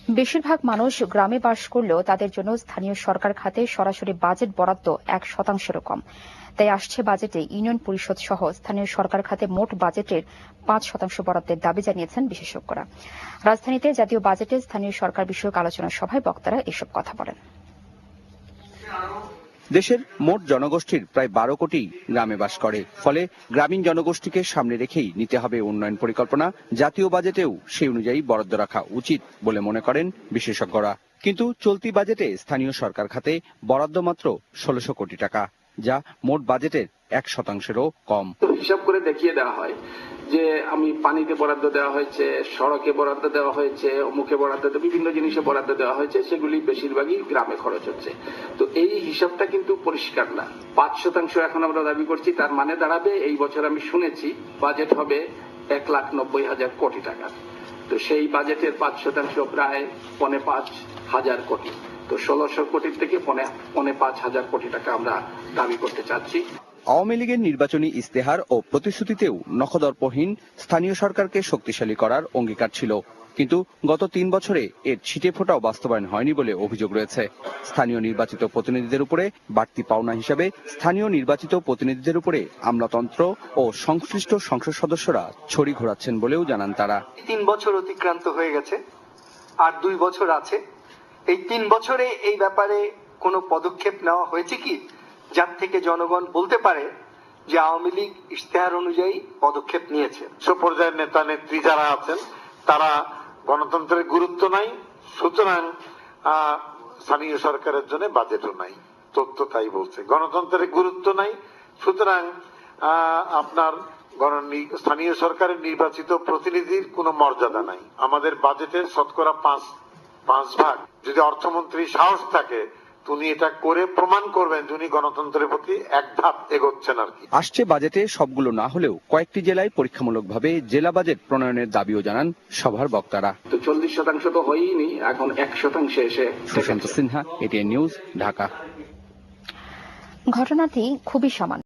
বেশিরভাগ মানুষ গ্রামে বাস করলেও তাদের জন্য স্থানীয় সরকার খাতে সরাসরি বাজেট বরাদ্দ 1%-এরও কম। তাই আসছে বাজেটে ইউনিয়ন পরিষদ সহ স্থানীয় সরকার খাতে মোট বাজেটের 5% বরাদ্দের দাবি জানিয়েছেন বিশেষজ্ঞরা। রাজধানীতে জাতীয় বাজেটে স্থানীয় সরকার বিষয়ক আলোচনা সভায় বক্তারা এসব কথা বলেন। দেশের মোট জনগোষ্ঠীর প্রায় 12 কোটি গ্রামে বাস করে। ফলে গ্রামীণ জনগোষ্ঠীকে সামনে রেখেই নিতে হবে উন্নয়ন পরিকল্পনা। জাতীয় বাজেটেও সেই অনুযায়ী বরাদ্দ রাখা উচিত বলে মনে করেন বিশেষজ্ঞরা। কিন্তু চলতি বাজেটে স্থানীয় সরকার খাতে বরাদ্দ মাত্র 1600 কোটি টাকা, যা মোট বাজেটের 1%-এরও কম। হিসাব করে দেখিয়ে দেওয়া হয় যে আমি পানিতে বরাদ্দ দেওয়া হয়েছে, সড়কে বরাদ্দ দেওয়া হয়েছে, অমুকে বরাদ্দ, বিভিন্ন জিনিসে বরাদ্দ দেওয়া হয়েছে, সেগুলি বেশিরভাগই গ্রামে খরচ হচ্ছে। তো এই হিসাবটা কিন্তু পরিষ্কার না। 5% এখন আমরা দাবি করছি, তার মানে দাঁড়াবে এই বছর আমি শুনেছি বাজেট হবে 1,90,000 কোটি টাকা। তো সেই বাজেটের 5% প্রায় 5,500 কোটি। তো 1600 কোটির থেকে 5,500 কোটি টাকা আমরা দাবি করতে চাচ্ছি। আওয়ামী লীগের নির্বাচনী ইস্তেহার ও প্রতিশ্রুতিতেও নখদর্পহীন স্থানীয় সরকারকে শক্তিশালী করার অঙ্গীকার ছিল, কিন্তু গত 3 বছরে এর ছিটেফোঁটাও বাস্তবায়ন হয়নি বলে অভিযোগ রয়েছে। স্থানীয় নির্বাচিত প্রতিনিধিদের উপরে বাড়তি পাওনা হিসাবে স্থানীয় নির্বাচিত প্রতিনিধিদের উপরে আমলাতন্ত্র ও সংশ্লিষ্ট সংসদ সদস্যরা ছড়ি ঘোরাচ্ছেন বলেও জানান তারা। 3 বছর অতিক্রান্ত হয়ে গেছে, আর 2 বছর আছে। এই 3 বছরে এই ব্যাপারে কোনো পদক্ষেপ নেওয়া হয়েছে কি, যার থেকে জনগণ বলতে পারে যে আওয়ামী লীগ ইশতেহার অনুযায়ী পদক্ষেপ নিয়েছে? পর্যায়ের নেতা নেত্রী যারা আছেন তারা গণতন্ত্রের গুরুত্ব নাই, সুতরাং স্থানীয় সরকারের জন্য বাজেটও নাই। তথ্য তাই বলছে, গণতন্ত্রের গুরুত্ব নাই, সুতরাং আপনার স্থানীয় সরকারের নির্বাচিত প্রতিনিধির কোনো মর্যাদা নাই। আমাদের বাজেটের শতকরা 5 ভাগ যদি অর্থমন্ত্রী সাহস থাকে, উনি এটা করে প্রমাণ করবেন উনি গণতন্ত্রের প্রতি এক ধাপ এগোচ্ছেন আর কি। আসছে বাজেটে সবগুলো না হলেও কয়েকটি জেলায় পরীক্ষামূলকভাবে জেলা বাজেট প্রণয়নের দাবিও জানান সভার বক্তারা। তো 40% তো হয়নি, এখন 1% এসে। Sushanta Sinha, ATN news, Dhaka. ঘটনাটি খুবই সামান্য।